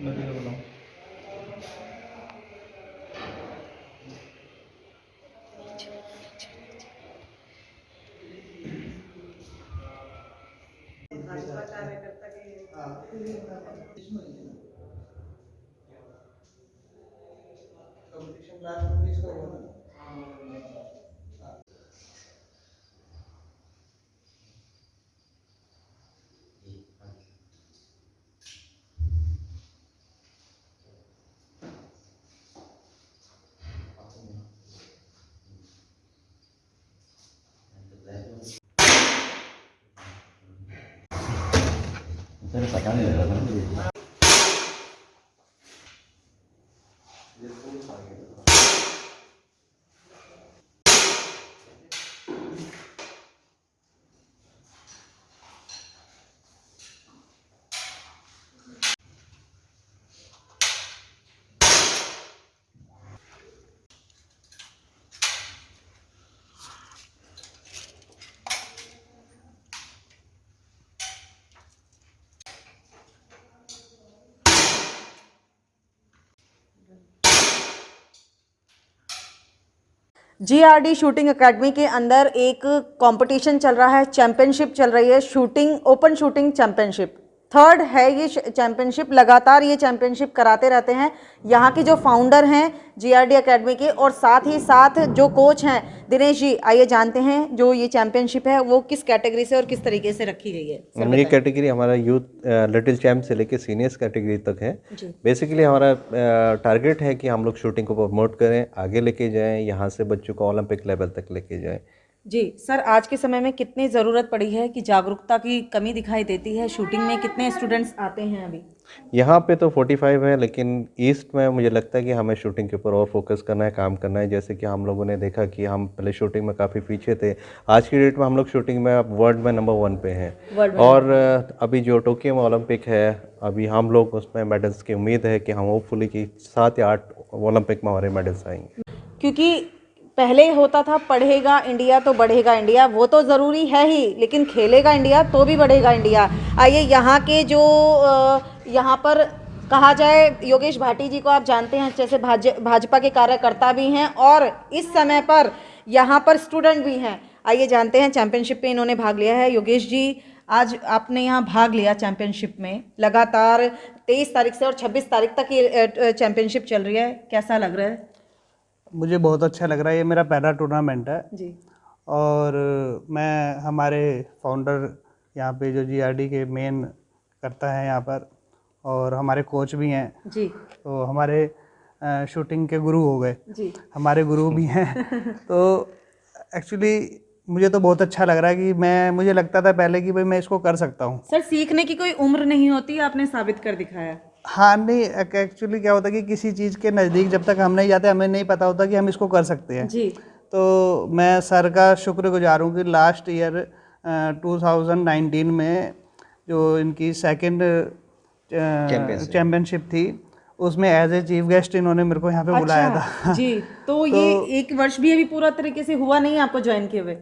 नदी का बताऊँ। भाजपा कार्यकर्ता कंपटीशन लास्ट 19 का हुआ ना। Saya pecah nih dalam ini. GRD shooting academy के अंदर एक कंपटीशन चल रहा है, चैंपियनशिप चल रही है, shooting open shooting championship. Third है ये चैंपियनशिप। लगातार ये चैंपियनशिप कराते रहते हैं यहाँ के जो फाउंडर हैं जीआरडी एकेडमी के, और साथ ही साथ जो कोच हैं दिनेश जी। आइए जानते हैं जो ये चैंपियनशिप है वो किस कैटेगरी से और किस तरीके से रखी गई है। ये कैटेगरी हमारा यूथ लिटिल चैम्प से लेके सीनियर्स कैटेगरी तक है। बेसिकली हमारा टारगेट है कि हम लोग शूटिंग को प्रमोट करें, आगे लेके जाएं, यहाँ से बच्चों को ओलंपिक लेवल तक लेके जाएं। जी सर, आज के समय में कितनी ज़रूरत पड़ी है कि जागरूकता की कमी दिखाई देती है शूटिंग में? कितने स्टूडेंट्स आते हैं अभी? यहाँ पे तो 45 है, लेकिन ईस्ट में मुझे लगता है कि हमें शूटिंग के ऊपर और फोकस करना है, काम करना है। जैसे कि हम लोगों ने देखा कि हम पहले शूटिंग में काफ़ी पीछे थे, आज की डेट में हम लोग शूटिंग में अब वर्ल्ड में नंबर 1 पे हैं। और अभी जो टोक्यो में ओलंपिक है, अभी हम लोग उसमें मेडल्स की उम्मीद है कि हम होपफुली कि 7 या 8 ओलंपिक में हमारे मेडल्स आएंगे। क्योंकि पहले होता था पढ़ेगा इंडिया तो बढ़ेगा इंडिया, वो तो ज़रूरी है ही, लेकिन खेलेगा इंडिया तो भी बढ़ेगा इंडिया। आइए यहाँ के जो यहाँ पर कहा जाए, योगेश भाटी जी को आप जानते हैं, जैसे भाजपा के कार्यकर्ता भी हैं और इस समय पर यहाँ पर स्टूडेंट भी हैं। आइए जानते हैं, चैंपियनशिप में इन्होंने भाग लिया है। योगेश जी, आज आपने यहाँ भाग लिया चैंपियनशिप में, लगातार 23 तारीख से और 26 तारीख तक ये चैंपियनशिप चल रही है, कैसा लग रहा है? मुझे बहुत अच्छा लग रहा है, ये मेरा पहला टूर्नामेंट है जी। और मैं हमारे फाउंडर यहाँ पे जो जीआरडी के मेन करता है यहाँ पर, और हमारे कोच भी हैं जी। तो हमारे शूटिंग के गुरु हो गए जी। हमारे गुरु भी हैं। तो एक्चुअली मुझे तो बहुत अच्छा लग रहा है कि मुझे लगता था पहले कि भाई मैं इसको कर सकता हूँ। सर, सीखने की कोई उम्र नहीं होती, आपने साबित कर दिखाया। हाँ, नहीं एक्चुअली क्या होता है कि किसी चीज़ के नज़दीक जब तक हम नहीं जाते हमें नहीं पता होता कि हम इसको कर सकते हैं। जी। तो मैं सर का शुक्रगुजार हूँ कि लास्ट ईयर 2019 में जो इनकी सेकंड चैम्पियनशिप थी, उसमें एज ए चीफ गेस्ट इन्होंने मेरे को यहाँ पे बुलाया था। जी। तो ये एक वर्ष भी अभी पूरा तरीके से हुआ नहीं आपको ज्वाइन किए हुए?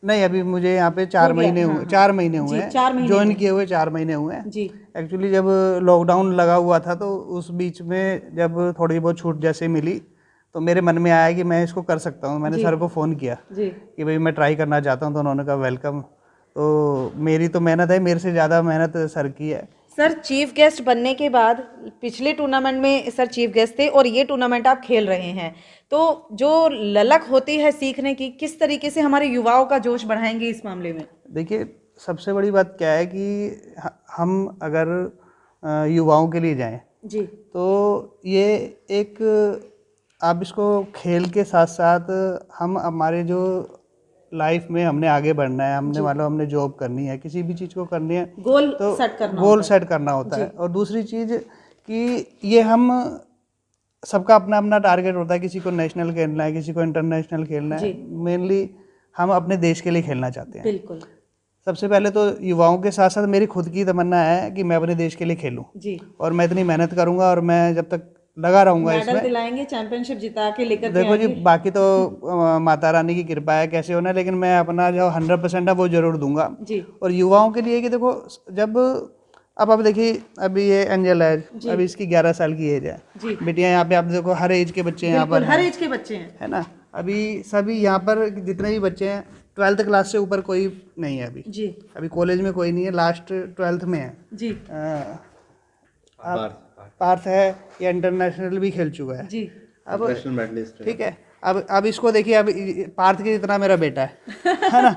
नहीं, अभी मुझे यहाँ पे 4 महीने हुए, 4 महीने हुए हैं ज्वाइन किए हुए, 4 महीने हुए हैं जी। एक्चुअली जब लॉकडाउन लगा हुआ था तो उस बीच में जब थोड़ी बहुत छूट जैसे मिली तो मेरे मन में आया कि मैं इसको कर सकता हूँ। मैंने सर को फ़ोन किया कि भाई मैं ट्राई करना चाहता हूँ, तो उन्होंने कहा वेलकम। तो मेरी तो मेहनत है, मेरे से ज़्यादा मेहनत सर की है। सर, चीफ गेस्ट बनने के बाद पिछले टूर्नामेंट में सर चीफ गेस्ट थे और ये टूर्नामेंट आप खेल रहे हैं, तो जो ललक होती है सीखने की, किस तरीके से हमारे युवाओं का जोश बढ़ाएंगे इस मामले में? देखिए, सबसे बड़ी बात क्या है कि हम अगर युवाओं के लिए जाएं जी, तो ये एक आप इसको खेल के साथ साथ हम हमारे जो लाइफ में हमने आगे बढ़ना है, हमने जॉब करनी है, किसी भी चीज़ को करनी है, गोल तो सेट करना होता है। और दूसरी चीज़ कि ये हम सबका अपना अपना टारगेट होता है, किसी को नेशनल खेलना है, किसी को इंटरनेशनल खेलना है। मेनली हम अपने देश के लिए खेलना चाहते हैं। बिल्कुल। सबसे पहले तो युवाओं के साथ साथ मेरी खुद की तमन्ना है कि मैं अपने देश के लिए खेलूं जी। और मैं इतनी मेहनत करूंगा और मैं जब तक लगा रहूंगा इसमें मेडल दिलाएंगे, चैंपियनशिप जिता के लेकर के देखो जी, बाकी तो माता रानी की कृपा है कैसे होना, लेकिन मैं अपना जो 100% है वो जरूर दूंगा जी। और युवाओं के लिए कि देखो, जब अब देखिए, अभी ये एंजल है, अभी इसकी 11 साल की एज है। बेटियां यहाँ पे आप देखो, हर एज के बच्चे यहाँ पर हर एज के बच्चे हैं, है ना। अभी सभी यहाँ पर जितने भी बच्चे हैं 12th क्लास से ऊपर कोई नहीं है अभी जी। अभी कॉलेज में कोई नहीं है, लास्ट 12th में है जी। पार्थ है, ये इंटरनेशनल भी खेल चुका है जी। अब ठीक है, अब इसको देखिए, अब पार्थ के जितना मेरा बेटा है ना।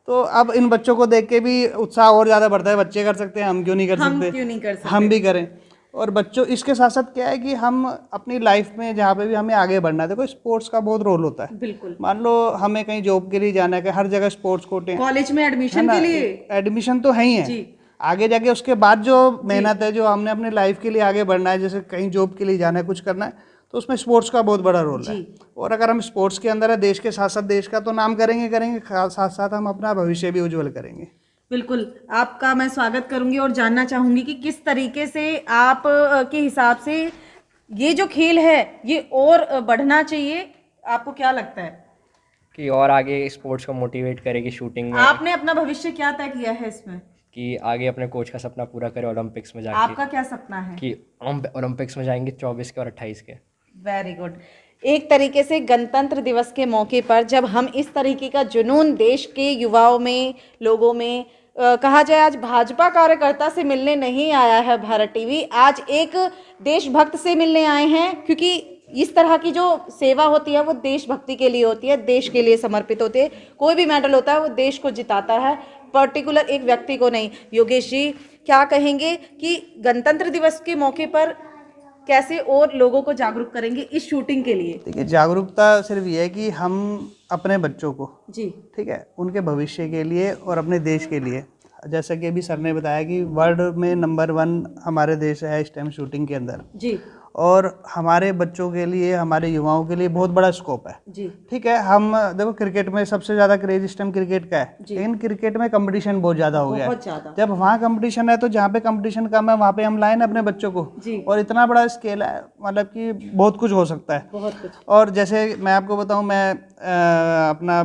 तो अब इन बच्चों को देख के भी उत्साह और ज़्यादा बढ़ता है, बच्चे कर सकते हैं, हम क्यों नहीं कर सकते, हम भी करें। और बच्चों, इसके साथ साथ क्या है कि हम अपनी लाइफ में जहाँ पे भी हमें आगे बढ़ना है, देखो स्पोर्ट्स का बहुत रोल होता है। बिल्कुल, मान लो हमें कहीं जॉब के लिए जाना है, हर जगह स्पोर्ट्स कोटे हैं, कॉलेज में एडमिशन के लिए एडमिशन तो है ही है, आगे जाके उसके बाद जो मेहनत है, जो हमने अपनी लाइफ के लिए आगे बढ़ना है, जैसे कहीं जॉब के लिए जाना है, कुछ करना है, तो उसमें स्पोर्ट्स का बहुत बड़ा रोल है। और अगर हम स्पोर्ट्स के अंदर है, देश के साथ साथ देश का तो नाम करेंगे, साथ साथ हम अपना भविष्य भी उज्जवल करेंगे। बिल्कुल, आपका मैं स्वागत करूंगी और जानना चाहूंगी कि किस तरीके से आप के हिसाब से ये जो खेल है ये और बढ़ना चाहिए, आपको क्या लगता है कि और आगे स्पोर्ट्स को मोटिवेट करेगी शूटिंग में? आपने अपना भविष्य क्या तय किया है इसमें? कि आगे अपने कोच का सपना पूरा करे, ओलंपिक्स में जाके। आपका क्या सपना है? कि हम ओलंपिक्स में जाएंगे 24 के और 28 के। Very good. एक तरीके से गणतंत्र दिवस के मौके पर जब हम इस तरीके का जुनून देश के युवाओं में, लोगों में, कहा जाए आज भाजपा कार्यकर्ता से मिलने नहीं आया है भारत टीवी, आज एक देशभक्त से मिलने आए हैं, क्योंकि इस तरह की जो सेवा होती है वो देशभक्ति के लिए होती है, देश के लिए समर्पित होती है। कोई भी मेडल होता है वो देश को जिताता है, पर्टिकुलर एक व्यक्ति को नहीं। योगेश जी, क्या कहेंगे कि गणतंत्र दिवस के मौके पर कैसे और लोगों को जागरूक करेंगे इस शूटिंग के लिए? देखिए, जागरूकता सिर्फ ये है कि हम अपने बच्चों को जी, ठीक है, उनके भविष्य के लिए और अपने देश के लिए, जैसा कि अभी सर ने बताया कि वर्ल्ड में नंबर 1 हमारे देश है इस टाइम शूटिंग के अंदर जी, और हमारे बच्चों के लिए, हमारे युवाओं के लिए बहुत बड़ा स्कोप है जी। ठीक है, हम देखो क्रिकेट में सबसे ज़्यादा क्रेज इस टाइम क्रिकेट का है, लेकिन क्रिकेट में कंपटीशन बहुत ज़्यादा हो गया है। जब वहाँ कंपटीशन है तो जहाँ पे कंपटीशन कम है वहाँ पे हम लाएं ना अपने बच्चों को जी। और इतना बड़ा स्केल है, मतलब कि बहुत कुछ हो सकता है, बहुत कुछ। और जैसे मैं आपको बताऊँ, मैं अपना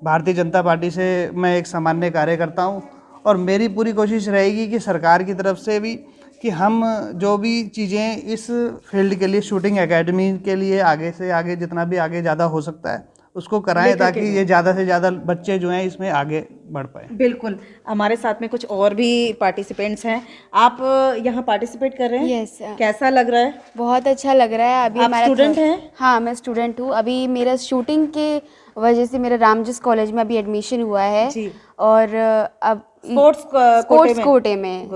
भारतीय जनता पार्टी से मैं एक सामान्य कार्यकर्ता हूँ, और मेरी पूरी कोशिश रहेगी कि सरकार की तरफ से भी कि हम जो भी चीज़ें इस फील्ड के लिए, शूटिंग एकेडमी के लिए आगे से आगे जितना भी आगे ज़्यादा हो सकता है उसको कराएं, ताकि ये ज़्यादा से ज़्यादा बच्चे जो हैं इसमें आगे बढ़ पाए। बिल्कुल, हमारे साथ में कुछ और भी पार्टिसिपेंट्स हैं, आप यहाँ पार्टिसिपेट कर रहे हैं? यस। कैसा लग रहा है? बहुत अच्छा लग रहा है। अभी हमारा स्टूडेंट हैं? हाँ, मैं स्टूडेंट हूँ। अभी मेरा शूटिंग के वजह से मेरा रामजस कॉलेज में अभी एडमिशन हुआ है जी। और अब स्पोर्ट्स कोटे में,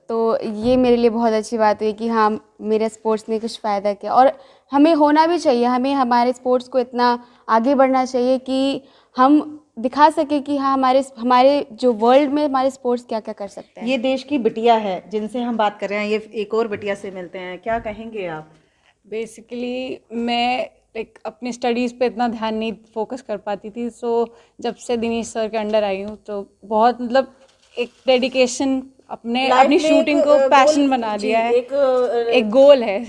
तो ये मेरे लिए बहुत अच्छी बात हुई कि हाँ, मेरे स्पोर्ट्स ने कुछ फ़ायदा किया, और हमें होना भी चाहिए, हमें हमारे स्पोर्ट्स को इतना आगे बढ़ना चाहिए कि हम दिखा सके कि हाँ, हमारे जो वर्ल्ड में हमारे स्पोर्ट्स क्या क्या कर सकते हैं। ये देश की बिटिया है जिनसे हम बात कर रहे हैं, ये एक और बिटिया से मिलते हैं, क्या कहेंगे आप? बेसिकली मैं अपनी स्टडीज़ पे इतना ध्यान नहीं फोकस कर पाती थी, सो जब से दिनेश सर के अंडर आई हूँ तो बहुत, मतलब एक डेडिकेशन, अपनी शूटिंग को पैशन बना लिया है, एक गोल है,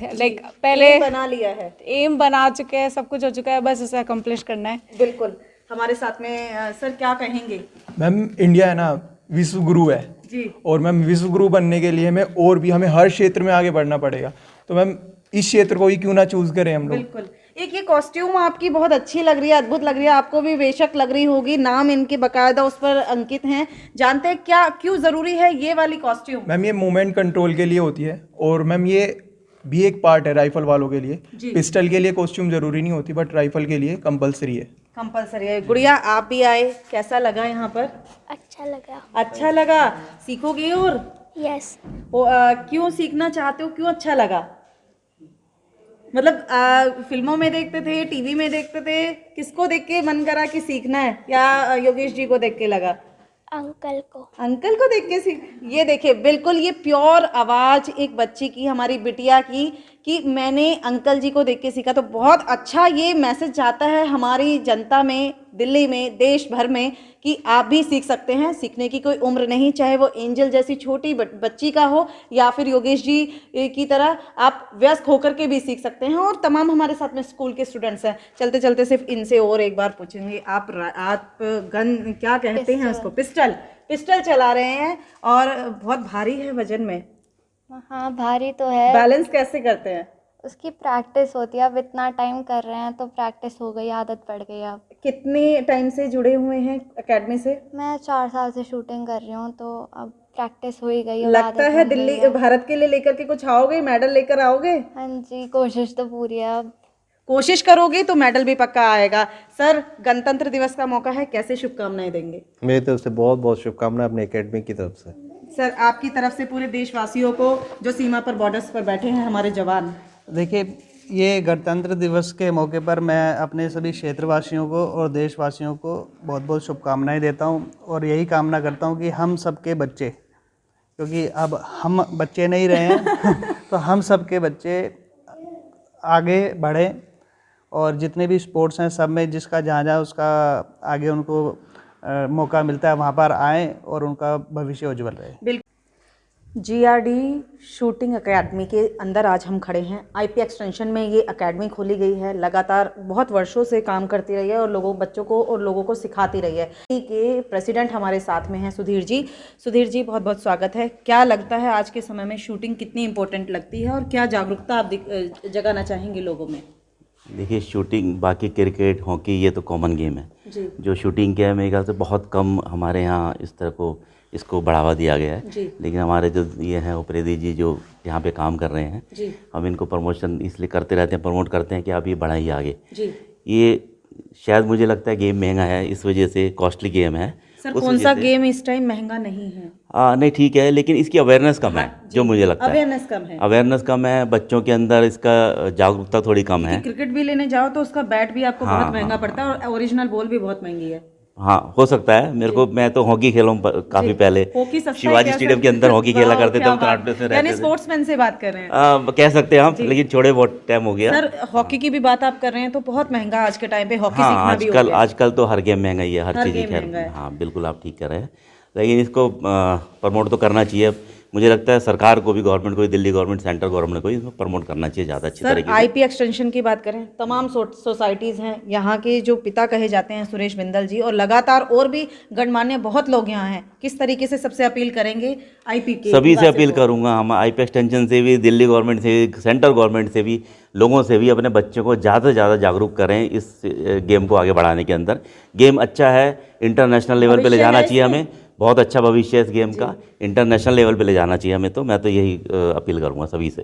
पहले बना लिया है, एम बना चुके हैं, सब कुछ हो चुका है, बस उसे अकम्प्लिश करना है। बिल्कुल। हमारे साथ में सर क्या कहेंगे? मैम, इंडिया है ना विश्व गुरु है जी, और मैम विश्व गुरु बनने के लिए हमें हर क्षेत्र में आगे बढ़ना पड़ेगा, तो मैम इस क्षेत्र को ही क्यों ना चूज करें हम लोग। बिल्कुल। एक ये कॉस्ट्यूम आपकी बहुत अच्छी लग रही है, अद्भुत लग रही है, आपको भी बेशक लग रही होगी, नाम इनके बकायदा उस पर अंकित हैं। जानते हैं क्या, क्यों जरूरी है ये वाली कॉस्ट्यूम? मैम, ये मूवमेंट कंट्रोल के लिए होती है, और मैम ये भी एक पार्ट है राइफल वालों के लिए। पिस्टल के लिए कॉस्ट्यूम जरूरी नहीं होती, बट राइफल के लिए कंपलसरी है। कंपलसरी है। गुड़िया, आप भी आए, कैसा लगा यहाँ पर? अच्छा लगा। अच्छा लगा, सीखोगे? और यस। क्यों सीखना चाहते हो, क्यों अच्छा लगा? मतलब फिल्मों में देखते थे, टीवी में देखते थे, किसको देख के मन करा कि सीखना है, या योगेश जी को देख के लगा? अंकल को देख के सीख। ये देखिए, बिल्कुल ये प्योर आवाज़ एक बच्ची की, हमारी बिटिया की, कि मैंने अंकल जी को देख के सीखा। तो बहुत अच्छा ये मैसेज जाता है हमारी जनता में, दिल्ली में, देश भर में, कि आप भी सीख सकते हैं। सीखने की कोई उम्र नहीं, चाहे वो एंजल जैसी छोटी बच्ची का हो या फिर योगेश जी की तरह आप वयस्क होकर के भी सीख सकते हैं। और तमाम हमारे साथ में स्कूल के स्टूडेंट्स हैं। चलते चलते सिर्फ इनसे और एक बार पूछेंगे, आप गन क्या कहते हैं उसको? पिस्टल चला रहे हैं, और बहुत भारी है वजन में, हाँ भारी तो है। बैलेंस कैसे करते हैं? उसकी प्रैक्टिस होती है, अब इतना टाइम कर रहे हैं तो प्रैक्टिस हो गई, आदत पड़ गई अब। कितने टाइम से जुड़े हुए हैं एकेडमी से? मैं 4 साल से शूटिंग कर रही हूँ, तो अब प्रैक्टिस हो ही गई, अब लगता आदत है बन गई दिल्ली है। भारत के लिए लेकर के कुछ आओगे, मेडल लेकर आओगे? हाँ जी, कोशिश तो पूरी है। अब कोशिश करोगे तो मेडल भी पक्का आएगा। सर, गणतंत्र दिवस का मौका है, कैसे शुभकामनाएं देंगे? मेरी तरफ से बहुत बहुत शुभकामनाएं अपने एकेडमी की तरफ से। सर, आपकी तरफ से पूरे देशवासियों को जो सीमा पर बॉर्डर्स पर बैठे हैं हमारे जवान। देखिए, ये गणतंत्र दिवस के मौके पर मैं अपने सभी क्षेत्रवासियों को और देशवासियों को बहुत बहुत शुभकामनाएं देता हूं और यही कामना करता हूं कि हम सबके बच्चे, क्योंकि अब हम बच्चे नहीं रहे हैं तो हम सबके बच्चे आगे बढ़ें और जितने भी स्पोर्ट्स हैं सब में जिसका जहाँ जहाँ उसका आगे उनको मौका मिलता है वहाँ पर आएँ और उनका भविष्य उज्जवल रहे। जीआरडी शूटिंग एकेडमी के अंदर आज हम खड़े हैं। आईपी एक्सटेंशन में ये एकेडमी खोली गई है, लगातार बहुत वर्षों से काम करती रही है और बच्चों को और लोगों को सिखाती रही है। के प्रेसिडेंट हमारे साथ में हैं सुधीर जी। सुधीर जी, बहुत बहुत स्वागत है। क्या लगता है आज के समय में शूटिंग कितनी इम्पोर्टेंट लगती है और क्या जागरूकता आप जगाना चाहेंगे लोगों में? देखिए, शूटिंग, बाकी क्रिकेट, हॉकी, ये तो कॉमन गेम है जी। जो शूटिंग क्या है, मेरे ख्याल से बहुत कम हमारे यहाँ इस तरह को इसको बढ़ावा दिया गया है। लेकिन हमारे जो ये हैं उपरेदी जी जो यहाँ पे काम कर रहे हैं जी। हम इनको प्रमोशन इसलिए करते रहते हैं, प्रमोट करते हैं कि आप ये बढ़ाइए आगे जी। ये शायद मुझे लगता है गेम महंगा है, इस वजह से कॉस्टली गेम है। सर, कौन सा गेम इस टाइम महंगा नहीं है? नहीं, ठीक है, लेकिन इसकी अवेयरनेस कम है। जो मुझे लगता है अवेयरनेस कम है। अवेयरनेस कम है, बच्चों के अंदर इसका जागरूकता थोड़ी कम है। क्रिकेट भी लेने जाओ तो उसका बैट भी आपको बहुत महंगा पड़ता है और ओरिजिनल बॉल भी बहुत महंगी है। हाँ, हो सकता है। मेरे को, मैं तो हॉकी खेला हूँ काफी पहले, शिवाजी स्टेडियम के अंदर हॉकी खेला करते थे हम, कराटे से रहते यानी थे। स्पोर्ट्समैन से बात कर रहे हैं। कह सकते हैं हम, लेकिन छोड़े बहुत टाइम हो गया। सर, हॉकी की भी बात आप कर रहे हैं तो बहुत महंगा आज के टाइम पे हॉकी हाँ, सीखना भी हो गया। आजकल तो हर गेम महंगा ही है, हर चीज़ गेम महंगा खैर। है। हाँ, बिल्कुल आप ठीक कर रहे हैं, लेकिन इसको प्रमोट तो करना चाहिए। मुझे लगता है सरकार को भी, गवर्नमेंट को भी, दिल्ली गवर्नमेंट, सेंट्रल गवर्नमेंट को भी इसको प्रमोट करना चाहिए ज़्यादा अच्छी सर, तरीके से। आईपी एक्सटेंशन की बात करें, तमाम सोसाइटीज़ हैं, यहाँ के जो पिता कहे जाते हैं सुरेश बिंदल जी, और लगातार और भी गणमान्य बहुत लोग यहाँ हैं। किस तरीके से सबसे अपील करेंगे आईपी के? सभी से अपील करूँगा, हम आईपी एक्सटेंशन से भी, दिल्ली गवर्नमेंट से भी, सेंट्रल गवर्नमेंट से भी, लोगों से भी अपने बच्चों को ज़्यादा से ज़्यादा जागरूक करें इस गेम को आगे बढ़ाने के अंदर। गेम अच्छा है, इंटरनेशनल लेवल पे ले जाना चाहिए हमें, बहुत अच्छा भविष्य है इस गेम का, इंटरनेशनल लेवल पे ले जाना चाहिए हमें। तो मैं तो यही अपील करूँगा सभी से।